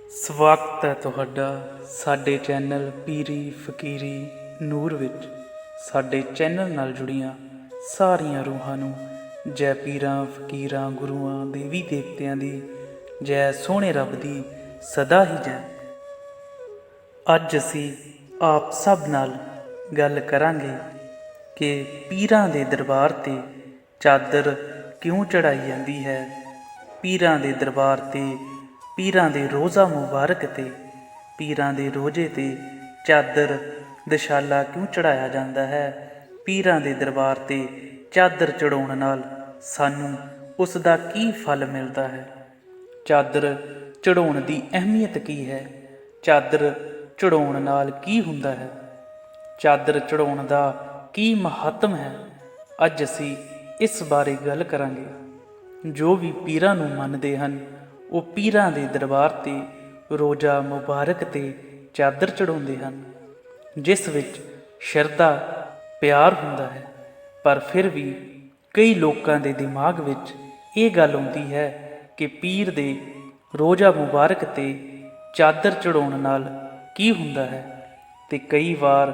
ਸਵਾਗਤ ਹੈ ਤੁਹਾਡਾ ਸਾਡੇ ਚੈਨਲ ਪੀਰੀ ਫਕੀਰੀ ਨੂਰ ਵਿੱਚ। ਸਾਡੇ ਚੈਨਲ ਨਾਲ ਜੁੜੀਆਂ ਸਾਰੀਆਂ ਰੂਹਾਂ ਨੂੰ ਜੈ ਪੀਰਾਂ ਫਕੀਰਾਂ ਗੁਰੂਆਂ ਦੇਵੀ ਦੇਵਤਿਆਂ ਦੀ ਜੈ, ਸੋਹਣੇ ਰੱਬ ਦੀ ਸਦਾ ਹੀ ਜੈ। ਅੱਜ ਅਸੀਂ ਆਪ ਸਭ ਨਾਲ ਗੱਲ ਕਰਾਂਗੇ ਕਿ ਪੀਰਾਂ ਦੇ ਦਰਬਾਰ 'ਤੇ ਚਾਦਰ ਕਿਉਂ ਚੜ੍ਹਾਈ ਜਾਂਦੀ ਹੈ। ਪੀਰਾਂ ਦੇ ਦਰਬਾਰ 'ਤੇ ਪੀਰਾਂ ਦੇ ਰੋਜ਼ਾ ਮੁਬਾਰਕ 'ਤੇ ਪੀਰਾਂ ਦੇ ਰੋਜ਼ੇ 'ਤੇ ਚਾਦਰ ਦਸ਼ਾਲਾ ਕਿਉਂ ਚੜ੍ਹਾਇਆ ਜਾਂਦਾ ਹੈ। ਪੀਰਾਂ ਦੇ ਦਰਬਾਰ 'ਤੇ ਚਾਦਰ ਚੜ੍ਹਾਉਣ ਨਾਲ ਸਾਨੂੰ ਉਸ ਦਾ ਕੀ ਫਲ ਮਿਲਦਾ ਹੈ। ਚਾਦਰ ਚੜ੍ਹਾਉਣ ਦੀ ਅਹਿਮੀਅਤ ਕੀ ਹੈ। ਚਾਦਰ ਚੜ੍ਹਾਉਣ ਨਾਲ ਕੀ ਹੁੰਦਾ ਹੈ। ਚਾਦਰ ਚੜ੍ਹਾਉਣ ਦਾ ਕੀ ਮਹੱਤਵ ਹੈ। ਅੱਜ ਅਸੀਂ ਇਸ ਬਾਰੇ ਗੱਲ ਕਰਾਂਗੇ। ਜੋ ਵੀ ਪੀਰਾਂ ਨੂੰ ਮੰਨਦੇ ਹਨ ਉਹ ਪੀਰਾਂ ਦੇ ਦਰਬਾਰ 'ਤੇ ਰੋਜ਼ਾ ਮੁਬਾਰਕ 'ਤੇ ਚਾਦਰ ਚੜ੍ਹਾਉਂਦੇ ਹਨ, ਜਿਸ ਵਿੱਚ ਸ਼ਰਧਾ ਪਿਆਰ ਹੁੰਦਾ ਹੈ। ਪਰ ਫਿਰ ਵੀ ਕਈ ਲੋਕਾਂ ਦੇ ਦਿਮਾਗ ਵਿੱਚ ਇਹ ਗੱਲ ਆਉਂਦੀ ਹੈ ਕਿ ਪੀਰ ਦੇ ਰੋਜ਼ਾ ਮੁਬਾਰਕ 'ਤੇ ਚਾਦਰ ਚੜ੍ਹਾਉਣ ਨਾਲ ਕੀ ਹੁੰਦਾ ਹੈ। ਅਤੇ ਕਈ ਵਾਰ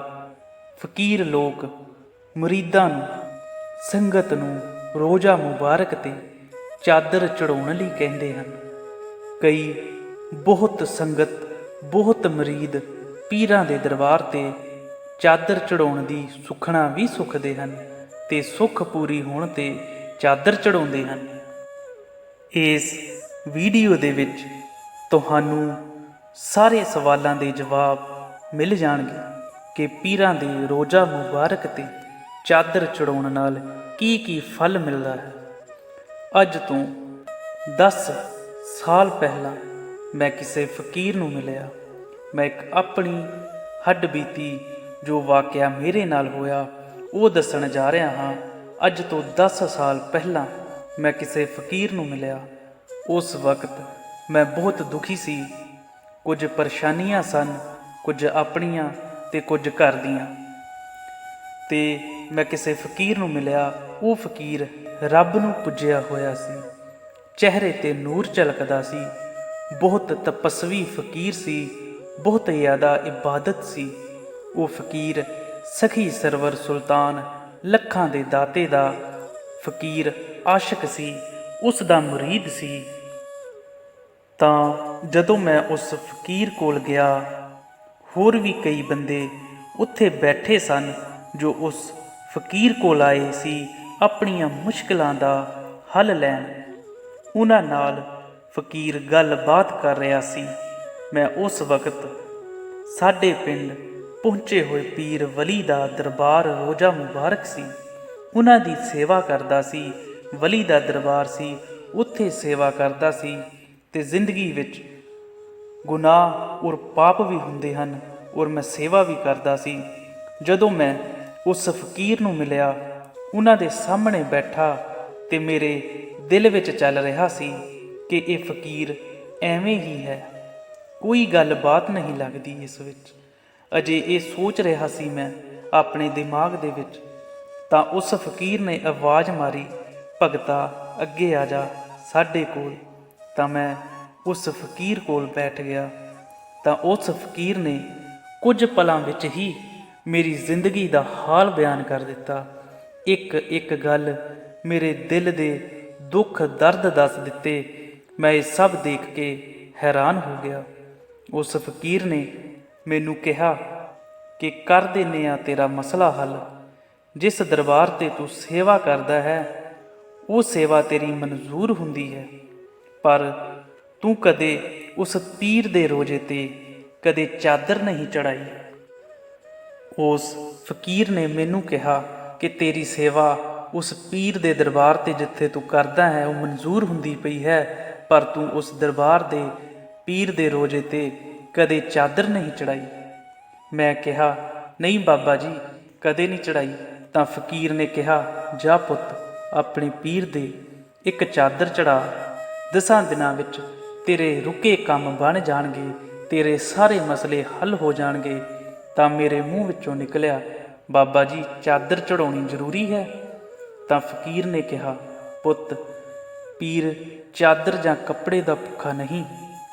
ਫਕੀਰ ਲੋਕ ਮੁਰੀਦਾਂ ਨੂੰ, ਸੰਗਤ ਨੂੰ ਰੋਜ਼ਾ ਮੁਬਾਰਕ 'ਤੇ ਚਾਦਰ ਚੜ੍ਹਾਉਣ ਲਈ ਕਹਿੰਦੇ ਹਨ। ਕਈ ਬਹੁਤ ਸੰਗਤ, ਬਹੁਤ ਮੁਰੀਦ ਪੀਰਾਂ ਦੇ ਦਰਬਾਰ 'ਤੇ ਚਾਦਰ ਚੜ੍ਹਾਉਣ ਦੀ ਸੁਖਣਾ ਵੀ ਸੁਖਦੇ ਹਨ ਅਤੇ ਸੁੱਖ ਪੂਰੀ ਹੋਣ 'ਤੇ ਚਾਦਰ ਚੜ੍ਹਾਉਂਦੇ ਹਨ। ਇਸ ਵੀਡੀਓ ਦੇ ਵਿੱਚ ਤੁਹਾਨੂੰ ਸਾਰੇ ਸਵਾਲਾਂ ਦੇ ਜਵਾਬ ਮਿਲ ਜਾਣਗੇ ਕਿ ਪੀਰਾਂ ਦੇ ਰੋਜ਼ਾ ਮੁਬਾਰਕ 'ਤੇ ਚਾਦਰ ਚੜ੍ਹਾਉਣ ਨਾਲ ਕੀ ਕੀ ਫਲ ਮਿਲਦਾ ਹੈ। ਅੱਜ ਤੋਂ 10 ਸਾਲ ਪਹਿਲਾਂ ਮੈਂ ਕਿਸੇ ਫਕੀਰ ਨੂੰ ਮਿਲਿਆ। ਮੈਂ ਇੱਕ ਆਪਣੀ ਹੱਡਬੀਤੀ ਜੋ ਵਾਕਿਆ ਮੇਰੇ ਨਾਲ ਹੋਇਆ ਉਹ ਦੱਸਣ ਜਾ ਰਿਹਾ ਹਾਂ। ਅੱਜ ਤੋਂ 10 ਸਾਲ ਪਹਿਲਾਂ ਮੈਂ ਕਿਸੇ ਫਕੀਰ ਨੂੰ ਮਿਲਿਆ। ਉਸ ਵਕਤ ਮੈਂ ਬਹੁਤ ਦੁਖੀ ਸੀ। ਕੁਝ ਪਰੇਸ਼ਾਨੀਆਂ ਸਨ, ਕੁਝ ਆਪਣੀਆਂ ਅਤੇ ਕੁਝ ਘਰ ਦੀਆਂ। ਅਤੇ ਮੈਂ ਕਿਸੇ ਫਕੀਰ ਨੂੰ ਮਿਲਿਆ। ਉਹ ਫਕੀਰ ਰੱਬ ਨੂੰ ਪੁੱਜਿਆ ਹੋਇਆ ਸੀ। ਚਿਹਰੇ 'ਤੇ ਨੂਰ ਝਲਕਦਾ ਸੀ। ਬਹੁਤ ਤਪਸਵੀ ਫਕੀਰ ਸੀ। ਬਹੁਤ ਜ਼ਿਆਦਾ ਇਬਾਦਤ ਸੀ। ਉਹ ਫਕੀਰ ਸਖੀ ਸਰਵਰ ਸੁਲਤਾਨ ਲੱਖਾਂ ਦੇ ਦਾਤੇ ਦਾ ਫਕੀਰ ਆਸ਼ਿਕ ਸੀ, ਉਸ ਦਾ ਮੁਰੀਦ ਸੀ। ਤਾਂ ਜਦੋਂ ਮੈਂ ਉਸ ਫਕੀਰ ਕੋਲ ਗਿਆ, ਹੋਰ ਵੀ ਕਈ ਬੰਦੇ ਉੱਥੇ ਬੈਠੇ ਸਨ ਜੋ ਉਸ ਫਕੀਰ ਕੋਲ ਆਏ ਸੀ ਆਪਣੀਆਂ ਮੁਸ਼ਕਿਲਾਂ ਦਾ ਹੱਲ ਲੈਣ। ਉਹਨਾਂ ਨਾਲ ਫਕੀਰ ਗੱਲਬਾਤ ਕਰ ਰਿਹਾ ਸੀ। ਮੈਂ ਉਸ ਵਕਤ ਸਾਡੇ ਪਿੰਡ ਪਹੁੰਚੇ ਹੋਏ ਪੀਰ ਵਲੀ ਦਾ ਦਰਬਾਰ ਰੋਜ਼ਾ ਮੁਬਾਰਕ ਸੀ, ਉਹਨਾਂ ਦੀ ਸੇਵਾ ਕਰਦਾ ਸੀ। ਵਲੀ ਦਾ ਦਰਬਾਰ ਸੀ, ਉੱਥੇ ਸੇਵਾ ਕਰਦਾ ਸੀ। ਅਤੇ ਜ਼ਿੰਦਗੀ ਵਿੱਚ ਗੁਨਾਹ ਔਰ ਪਾਪ ਵੀ ਹੁੰਦੇ ਹਨ ਔਰ ਮੈਂ ਸੇਵਾ ਵੀ ਕਰਦਾ ਸੀ। ਜਦੋਂ ਮੈਂ ਉਸ ਫਕੀਰ ਨੂੰ ਮਿਲਿਆ, ਉਹਨਾਂ ਦੇ ਸਾਹਮਣੇ ਬੈਠਾ ਅਤੇ ਮੇਰੇ ਦਿਲ ਵਿੱਚ ਚੱਲ ਰਿਹਾ ਸੀ ਕਿ ਇਹ ਫਕੀਰ ਐਵੇਂ ਹੀ ਹੈ, ਕੋਈ ਗੱਲਬਾਤ ਨਹੀਂ ਲੱਗਦੀ ਇਸ ਵਿੱਚ। ਅਜੇ ਇਹ ਸੋਚ ਰਿਹਾ ਸੀ ਮੈਂ ਆਪਣੇ ਦਿਮਾਗ ਦੇ ਵਿੱਚ, ਤਾਂ ਉਸ ਫਕੀਰ ਨੇ ਆਵਾਜ਼ ਮਾਰੀ, ਭਗਤਾ ਅੱਗੇ ਆ ਜਾ ਸਾਡੇ ਕੋਲ। ਤਾਂ ਮੈਂ ਉਸ ਫਕੀਰ ਕੋਲ ਬੈਠ ਗਿਆ। ਤਾਂ ਉਸ ਫਕੀਰ ਨੇ ਕੁਝ ਪਲਾਂ ਵਿੱਚ ਹੀ ਮੇਰੀ ਜ਼ਿੰਦਗੀ ਦਾ ਹਾਲ ਬਿਆਨ ਕਰ ਦਿੱਤਾ। ਇੱਕ ਇੱਕ ਗੱਲ ਮੇਰੇ ਦਿਲ ਦੇ ਦੁੱਖ ਦਰਦ ਦੱਸ ਦਿੱਤੇ। ਮੈਂ ਇਹ ਸਭ ਦੇਖ ਕੇ ਹੈਰਾਨ ਹੋ ਗਿਆ। ਉਸ ਫਕੀਰ ਨੇ ਮੈਨੂੰ ਕਿਹਾ ਕਿ ਕਰ ਦਿੰਦੇ ਹਾਂ ਤੇਰਾ ਮਸਲਾ ਹੱਲ। ਜਿਸ ਦਰਬਾਰ 'ਤੇ ਤੂੰ ਸੇਵਾ ਕਰਦਾ ਹੈ ਉਹ ਸੇਵਾ ਤੇਰੀ ਮਨਜ਼ੂਰ ਹੁੰਦੀ ਹੈ, ਪਰ ਤੂੰ ਕਦੇ ਉਸ ਪੀਰ ਦੇ ਰੋਜ਼ੇ 'ਤੇ ਕਦੇ ਚਾਦਰ ਨਹੀਂ ਚੜ੍ਹਾਈ। ਉਸ ਫਕੀਰ ਨੇ ਮੈਨੂੰ ਕਿਹਾ ਕਿ ਤੇਰੀ ਸੇਵਾ ਉਸ ਪੀਰ ਦੇ ਦਰਬਾਰ 'ਤੇ ਜਿੱਥੇ ਤੂੰ ਕਰਦਾ ਹੈ ਉਹ ਮਨਜ਼ੂਰ ਹੁੰਦੀ ਪਈ ਹੈ, ਪਰ ਤੂੰ ਉਸ ਦਰਬਾਰ ਦੇ ਪੀਰ ਦੇ ਰੋਜ਼ੇ 'ਤੇ ਕਦੇ ਚਾਦਰ ਨਹੀਂ ਚੜ੍ਹਾਈ। ਮੈਂ ਕਿਹਾ ਨਹੀਂ ਬਾਬਾ ਜੀ, ਕਦੇ ਨਹੀਂ ਚੜ੍ਹਾਈ। ਤਾਂ ਫਕੀਰ ਨੇ ਕਿਹਾ, ਜਾ ਪੁੱਤ, ਆਪਣੇ ਪੀਰ ਦੇ ਇੱਕ ਚਾਦਰ ਚੜ੍ਹਾ। 10 ਦਿਨਾਂ ਵਿੱਚ ਤੇਰੇ ਰੁਕੇ ਕੰਮ ਬਣ ਜਾਣਗੇ, ਤੇਰੇ ਸਾਰੇ ਮਸਲੇ ਹੱਲ ਹੋ ਜਾਣਗੇ। ਤਾਂ ਮੇਰੇ ਮੂੰਹ ਵਿੱਚੋਂ ਨਿਕਲਿਆ, ਬਾਬਾ ਜੀ ਚਾਦਰ ਚੜ੍ਹਾਉਣੀ ਜ਼ਰੂਰੀ ਹੈ? ਤਾਂ ਫਕੀਰ ਨੇ ਕਿਹਾ, ਪੁੱਤ, ਪੀਰ ਚਾਦਰ ਜਾਂ ਕੱਪੜੇ ਦਾ ਭੁੱਖਾ ਨਹੀਂ,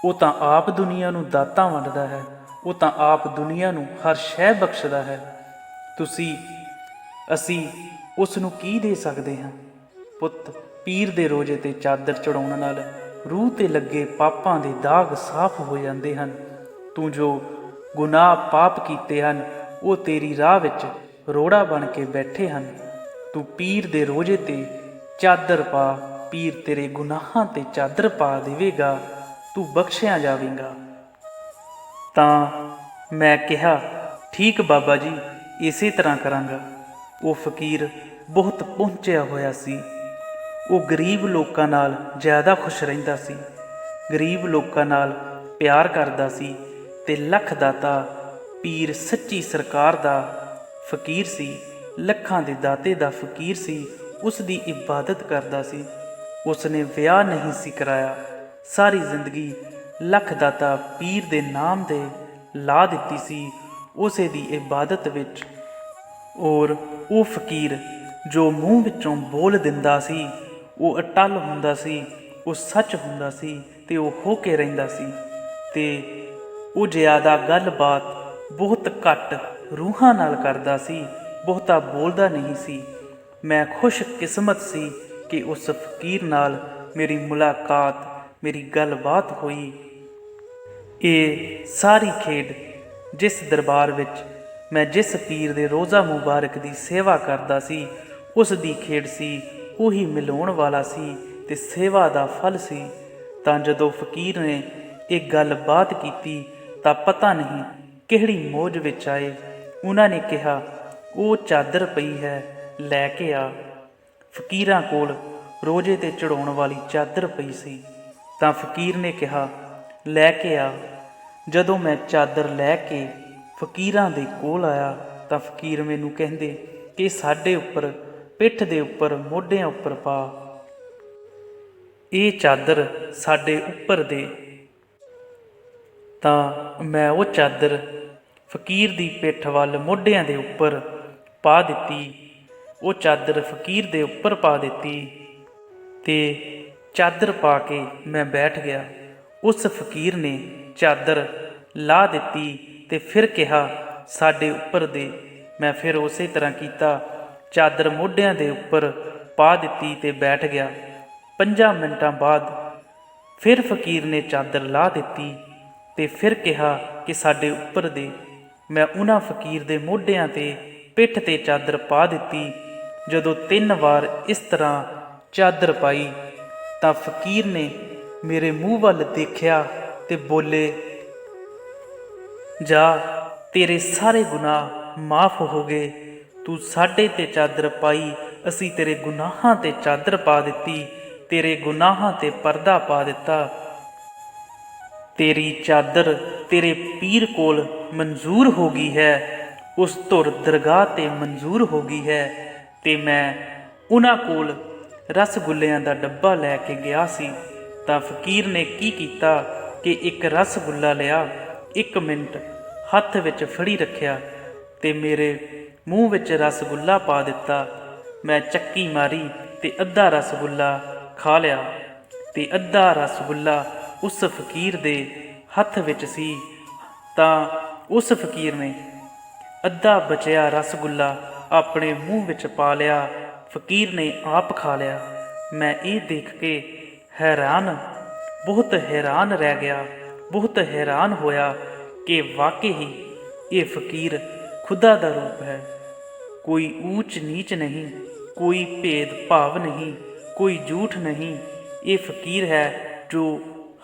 ਉਹ ਤਾਂ ਆਪ ਦੁਨੀਆ ਨੂੰ ਦਾਤਾਂ ਵੰਡਦਾ ਹੈ, ਉਹ ਤਾਂ ਆਪ ਦੁਨੀਆ ਨੂੰ ਹਰ ਸ਼ੈ ਬਖਸ਼ਦਾ ਹੈ। ਅਸੀਂ ਉਸ ਨੂੰ ਕੀ ਦੇ ਸਕਦੇ ਹਾਂ? ਪੁੱਤ, ਪੀਰ ਦੇ ਰੋਜ਼ੇ ਤੇ ਚਾਦਰ ਚੜਾਉਣ ਨਾਲ ਰੂਹ ਤੇ ਲੱਗੇ ਪਾਪਾਂ ਦੇ ਦਾਗ ਸਾਫ਼ ਹੋ ਜਾਂਦੇ ਹਨ। ਤੂੰ ਜੋ ਗੁਨਾਹ ਪਾਪ ਕੀਤੇ ਹਨ, ਉਹ ਤੇਰੀ ਰਾਹ ਵਿੱਚ ਰੋੜਾ ਬਣ ਕੇ ਬੈਠੇ ਹਨ। ਤੂੰ ਪੀਰ ਦੇ ਰੋਜ਼ੇ ਤੇ ਚਾਦਰ ਪਾ, ਪੀਰ ਤੇਰੇ ਗੁਨਾਹਾਂ ਤੇ ਚਾਦਰ ਪਾ ਦੇਵੇਗਾ, ਤੂੰ ਬਖਸ਼ਿਆ ਜਾਵੇਗਾ। ਤਾਂ ਮੈਂ ਕਿਹਾ, ਠੀਕ ਬਾਬਾ ਜੀ, ਇਸੇ ਤਰ੍ਹਾਂ ਕਰਾਂਗਾ। ਉਹ ਫਕੀਰ ਬਹੁਤ ਪਹੁੰਚਿਆ ਹੋਇਆ ਸੀ। ਉਹ ਗਰੀਬ ਲੋਕਾਂ ਨਾਲ ਜ਼ਿਆਦਾ ਖੁਸ਼ ਰਹਿੰਦਾ ਸੀ, ਗਰੀਬ ਲੋਕਾਂ ਨਾਲ ਪਿਆਰ ਕਰਦਾ ਸੀ ਤੇ ਲੱਖ ਦਾਤਾ ਪੀਰ ਸੱਚੀ ਸਰਕਾਰ ਦਾ ਫਕੀਰ ਸੀ, ਲੱਖਾਂ ਦੇ ਦਾਤੇ ਦਾ ਫਕੀਰ ਸੀ। ਉਸ ਦੀ ਇਬਾਦਤ ਕਰਦਾ ਸੀ। ਉਸ ਨੇ ਵਿਆਹ ਨਹੀਂ ਸੀ ਕਰਾਇਆ, ਸਾਰੀ ਜ਼ਿੰਦਗੀ ਲੱਖ ਦਾਤਾ ਪੀਰ ਦੇ ਨਾਮ ਦੇ ਲਾ ਦਿੱਤੀ ਸੀ ਉਸੇ ਦੀ ਇਬਾਦਤ ਵਿੱਚ। ਔਰ ਉਹ ਫਕੀਰ ਜੋ ਮੂੰਹ ਵਿੱਚੋਂ ਬੋਲ ਦਿੰਦਾ ਸੀ, ਉਹ ਅਟੱਲ ਹੁੰਦਾ ਸੀ, ਉਹ ਸੱਚ ਹੁੰਦਾ ਸੀ ਤੇ ਉਹ ਹੋ ਕੇ ਰਹਿੰਦਾ ਸੀ। ਤੇ ਉਹ ਜ਼ਿਆਦਾ ਗੱਲਬਾਤ ਬਹੁਤ ਘੱਟ ਰੂਹਾਂ ਨਾਲ ਕਰਦਾ ਸੀ, ਬਹੁਤਾ ਬੋਲਦਾ ਨਹੀਂ ਸੀ। ਮੈਂ ਖੁਸ਼ ਕਿਸਮਤ ਸੀ ਕਿ ਉਸ ਫਕੀਰ ਨਾਲ ਮੇਰੀ ਮੁਲਾਕਾਤ, ਮੇਰੀ ਗੱਲਬਾਤ ਹੋਈ। ਇਹ ਸਾਰੀ ਖੇਡ ਜਿਸ ਦਰਬਾਰ ਵਿੱਚ ਮੈਂ ਜਿਸ ਪੀਰ ਦੇ ਰੋਜ਼ਾ ਮੁਬਾਰਕ ਦੀ ਸੇਵਾ ਕਰਦਾ ਸੀ, ਉਸ ਦੀ ਖੇਡ ਸੀ। ਉਹੀ ਮਿਲਾਉਣ ਵਾਲਾ ਸੀ ਤੇ ਸੇਵਾ ਦਾ ਫਲ ਸੀ। ਤਾਂ ਜਦੋਂ ਫਕੀਰ ਨੇ ਇਹ ਗੱਲਬਾਤ ਕੀਤੀ ਤਾਂ ਪਤਾ ਨਹੀਂ ਕਿਹੜੀ ਮੌਜ ਵਿੱਚ ਆਏ। ਉਹਨਾਂ ਨੇ ਕਿਹਾ, ਉਹ ਚਾਦਰ ਪਈ ਹੈ, ਲੈ ਕੇ ਆ। ਫਕੀਰਾਂ ਕੋਲ ਰੋਜ਼ੇ ਤੇ ਚੜਾਉਣ ਵਾਲੀ ਚਾਦਰ ਪਈ ਸੀ। ਤਾਂ ਫਕੀਰ ਨੇ ਕਿਹਾ, ਲੈ ਕੇ ਆ। ਜਦੋਂ ਮੈਂ ਚਾਦਰ ਲੈ ਕੇ ਫਕੀਰਾਂ ਦੇ ਕੋਲ ਆਇਆ ਤਾਂ ਫਕੀਰ ਮੈਨੂੰ ਕਹਿੰਦੇ ਕਿ ਸਾਡੇ ਉੱਪਰ, ਪਿੱਠ ਦੇ ਉੱਪਰ, ਮੋਢਿਆਂ ਉੱਪਰ ਪਾ, ਇਹ ਚਾਦਰ ਸਾਡੇ ਉੱਪਰ ਦੇ। ਤਾਂ ਮੈਂ ਉਹ ਚਾਦਰ ਫਕੀਰ ਦੀ ਪਿੱਠ ਵੱਲ, ਮੋਢਿਆਂ ਦੇ ਉੱਪਰ ਪਾ ਦਿੱਤੀ। ਉਹ ਚਾਦਰ ਫਕੀਰ ਦੇ ਉੱਪਰ ਪਾ ਦਿੱਤੀ ਤੇ ਚਾਦਰ ਪਾ ਕੇ ਮੈਂ ਬੈਠ ਗਿਆ। ਉਸ ਫਕੀਰ ਨੇ ਚਾਦਰ ਲਾ ਦਿੱਤੀ ਤੇ ਫਿਰ ਕਿਹਾ, ਸਾਡੇ ਉੱਪਰ ਦੇ। ਮੈਂ ਫਿਰ ਉਸੇ ਤਰ੍ਹਾਂ ਕੀਤਾ, ਚਾਦਰ ਮੋਢਿਆਂ ਦੇ ਉੱਪਰ ਪਾ ਦਿੱਤੀ ਤੇ ਬੈਠ ਗਿਆ। 5 ਮਿੰਟਾਂ ਬਾਅਦ ਫਿਰ ਫਕੀਰ ਨੇ ਚਾਦਰ ਲਾ ਦਿੱਤੀ ਤੇ ਫਿਰ ਕਿਹਾ ਕਿ ਸਾਡੇ ਉੱਪਰ ਦੇ। ਮੈਂ ਉਹਨਾਂ ਫਕੀਰ ਦੇ ਮੋਢਿਆਂ ਤੇ, ਪਿੱਠ ਤੇ ਚਾਦਰ ਪਾ ਦਿੱਤੀ। ਜਦੋਂ 3 ਵਾਰ ਇਸ ਤਰ੍ਹਾਂ ਚਾਦਰ ਪਾਈ ਤਾਂ ਫਕੀਰ ਨੇ ਮੇਰੇ ਮੂੰਹ ਵੱਲ ਦੇਖਿਆ ਤੇ ਬੋਲੇ, ਜਾ, ਤੇਰੇ ਸਾਰੇ ਗੁਨਾਹ ਮਾਫ ਹੋ ਗਏ। ਤੂੰ ਸਾਡੇ ਤੇ ਚਾਦਰ ਪਾਈ, ਅਸੀਂ ਤੇਰੇ ਗੁਨਾਹਾਂ ਤੇ ਚਾਦਰ ਪਾ ਦਿੱਤੀ, ਤੇਰੇ ਗੁਨਾਹਾਂ ਤੇ ਪਰਦਾ ਪਾ ਦਿੱਤਾ। ਤੇਰੀ ਚਾਦਰ ਤੇਰੇ ਪੀਰ ਕੋਲ ਮਨਜ਼ੂਰ ਹੋ ਗਈ ਹੈ, ਉਸ ਧੁਰ ਦਰਗਾਹ ਤੇ ਮਨਜ਼ੂਰ ਹੋ ਗਈ ਹੈ। ਤੇ ਮੈਂ ਉਹਨਾਂ ਕੋਲ ਰਸਗੁੱਲਿਆਂ ਦਾ ਡੱਬਾ ਲੈ ਕੇ ਗਿਆ ਸੀ। ਤਾਂ ਫਕੀਰ ਨੇ ਕੀ ਕੀਤਾ ਕਿ ਇੱਕ ਰਸਗੁੱਲਾ ਲਿਆ, 1 ਮਿੰਟ ਹੱਥ ਵਿੱਚ ਫੜੀ ਰੱਖਿਆ ਤੇ ਮੇਰੇ ਮੂੰਹ ਵਿੱਚ ਰਸਗੁੱਲਾ ਪਾ ਦਿੱਤਾ। ਮੈਂ ਚੱਕੀ ਮਾਰੀ ਤੇ ਅੱਧਾ ਰਸਗੁੱਲਾ ਖਾ ਲਿਆ ਤੇ ਅੱਧਾ ਰਸਗੁੱਲਾ ਉਸ ਫਕੀਰ ਦੇ ਹੱਥ ਵਿੱਚ ਸੀ। ਤਾਂ ਉਸ ਫਕੀਰ ਨੇ ਅੱਧਾ ਬਚਿਆ ਰਸਗੁੱਲਾ ਆਪਣੇ ਮੂੰਹ ਵਿੱਚ ਪਾ ਲਿਆ, ਫਕੀਰ ਨੇ ਆਪ ਖਾ ਲਿਆ। ਮੈਂ ਇਹ ਦੇਖ ਕੇ ਬਹੁਤ ਹੈਰਾਨ ਰਹਿ ਗਿਆ, ਬਹੁਤ ਹੈਰਾਨ ਹੋਇਆ ਕਿ ਵਾਕਈ ਹੀ ਇਹ ਫਕੀਰ ਖੁਦਾ ਦਾ ਰੂਪ ਹੈ। ਕੋਈ ਊਚ ਨੀਚ ਨਹੀਂ, ਕੋਈ ਭੇਦ ਭਾਵ ਨਹੀਂ, ਕੋਈ ਝੂਠ ਨਹੀਂ। ਇਹ ਫਕੀਰ ਹੈ ਜੋ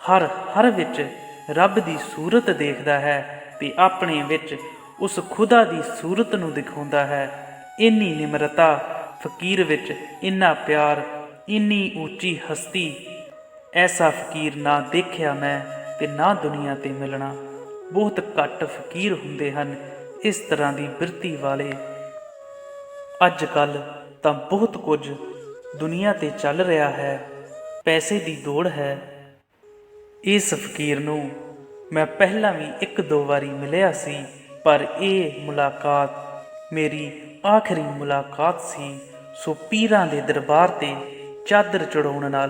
ਹਰ ਵਿੱਚ ਰੱਬ ਦੀ ਸੂਰਤ ਦੇਖਦਾ ਹੈ ਤੇ ਆਪਣੇ ਵਿੱਚ ਉਸ ਖੁਦਾ ਦੀ ਸੂਰਤ ਨੂੰ ਦਿਖਾਉਂਦਾ ਹੈ। ਇੰਨੀ ਨਿਮਰਤਾ ਫਕੀਰ ਵਿੱਚ, ਇੰਨਾ ਪਿਆਰ, ਇੰਨੀ ਉੱਚੀ ਹਸਤੀ, ਐਸਾ ਫਕੀਰ ਨਾ ਦੇਖਿਆ ਮੈਂ ਤੇ ਨਾ ਦੁਨੀਆ ਤੇ ਮਿਲਣਾ। ਬਹੁਤ ਘੱਟ ਫਕੀਰ ਹੁੰਦੇ ਹਨ ਇਸ ਤਰ੍ਹਾਂ ਦੀ ਬਿਰਤੀ ਵਾਲੇ। ਅੱਜ ਕੱਲ੍ਹ ਤਾਂ ਬਹੁਤ ਕੁਝ ਦੁਨੀਆ ਤੇ ਚੱਲ ਰਿਹਾ ਹੈ, ਪੈਸੇ ਦੀ ਦੌੜ ਹੈ। ਇਸ ਫਕੀਰ ਨੂੰ ਮੈਂ ਪਹਿਲਾਂ ਵੀ 1-2 ਵਾਰੀ ਮਿਲਿਆ ਸੀ, ਪਰ ਇਹ ਮੁਲਾਕਾਤ ਮੇਰੀ ਆਖਰੀ ਮੁਲਾਕਾਤ ਸੀ। ਸੋ ਪੀਰਾਂ ਦੇ ਦਰਬਾਰ ਤੇ ਚਾਦਰ ਚੜਾਉਣ ਨਾਲ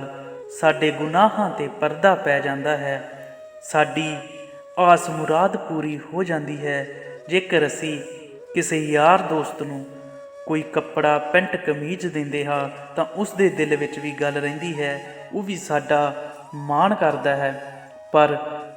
ਸਾਡੇ ਗੁਨਾਹਾਂ ਤੇ ਪਰਦਾ ਪੈ ਜਾਂਦਾ ਹੈ। ਸਾਡੀ ਆਸ ਮੁਰਾਦ ਪੂਰੀ ਹੋ ਜਾਂਦੀ ਹੈ। ਜੇਕਰ ਅਸੀਂ ਕਿਸੇ ਯਾਰ ਦੋਸਤ ਨੂੰ ਕੋਈ ਕੱਪੜਾ ਪੈਂਟ ਕਮੀਜ਼ ਦਿੰਦੇ ਹਾਂ ਤਾਂ ਉਸ ਦੇ ਦਿਲ ਵਿੱਚ ਵੀ ਗੱਲ ਰਹਿੰਦੀ ਹੈ, ਉਹ ਵੀ ਸਾਡਾ ਮਾਣ ਕਰਦਾ ਹੈ। ਪਰ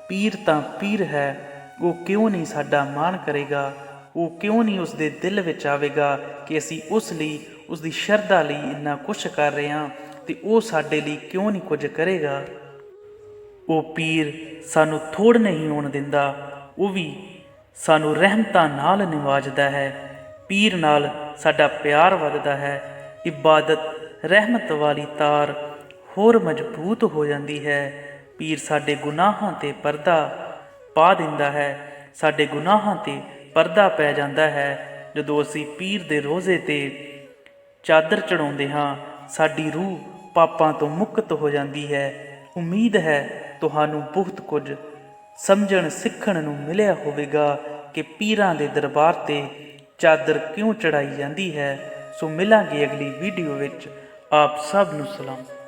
ਪੀਰ ਤਾਂ ਪੀਰ ਹੈ, ਉਹ ਕਿਉਂ ਨਹੀਂ ਸਾਡਾ ਮਾਣ ਕਰੇਗਾ? ਉਹ ਕਿਉਂ ਨਹੀਂ ਉਸ ਦੇ ਦਿਲ ਵਿੱਚ ਆਵੇਗਾ ਕਿ ਅਸੀਂ ਉਸ ਲਈ, ਉਸ ਦੀ ਸ਼ਰਧਾ ਲਈ ਇੰਨਾ ਕੁਛ ਕਰ ਰਹੇ ਹਾਂ ਤੇ ਉਹ ਸਾਡੇ ਲਈ ਕਿਉਂ ਨਹੀਂ ਕੁਝ ਕਰੇਗਾ? ਉਹ ਪੀਰ ਸਾਨੂੰ ਥੋੜ੍ਹ ਨਹੀਂ ਹੋਣ ਦਿੰਦਾ, ਉਹ ਵੀ ਸਾਨੂੰ ਰਹਿਮਤਾਂ ਨਾਲ ਨਿਵਾਜਦਾ ਹੈ। ਪੀਰ ਨਾਲ ਸਾਡਾ ਪਿਆਰ ਵੱਧਦਾ ਹੈ। ਇਬਾਦਤ ਰਹਿਮਤ ਵਾਲੀ ਤਾਰ ਹੋਰ ਮਜ਼ਬੂਤ ਹੋ ਜਾਂਦੀ ਹੈ। ਪੀਰ ਸਾਡੇ ਗੁਨਾਹਾਂ 'ਤੇ ਪਰਦਾ ਪਾ ਦਿੰਦਾ ਹੈ। ਸਾਡੇ ਗੁਨਾਹਾਂ 'ਤੇ ਪਰਦਾ ਪੈ ਜਾਂਦਾ ਹੈ ਜਦੋਂ ਅਸੀਂ ਪੀਰ ਦੇ ਰੋਜ਼ੇ 'ਤੇ ਚਾਦਰ ਚੜਾਉਂਦੇ ਹਾਂ। ਸਾਡੀ ਰੂਹ ਪਾਪਾਂ ਤੋਂ ਮੁਕਤ ਹੋ ਜਾਂਦੀ ਹੈ। ਉਮੀਦ ਹੈ ਤੁਹਾਨੂੰ ਬਹੁਤ ਕੁਝ ਸਮਝਣ ਸਿੱਖਣ ਨੂੰ ਮਿਲਿਆ ਹੋਵੇਗਾ ਕਿ ਪੀਰਾਂ ਦੇ ਦਰਬਾਰ 'ਤੇ ਚਾਦਰ ਕਿਉਂ ਚੜਾਈ ਜਾਂਦੀ ਹੈ। ਸੋ ਮਿਲਾਂਗੇ ਅਗਲੀ ਵੀਡੀਓ ਵਿੱਚ। ਆਪ ਸਭ ਨੂੰ ਸਲਾਮ।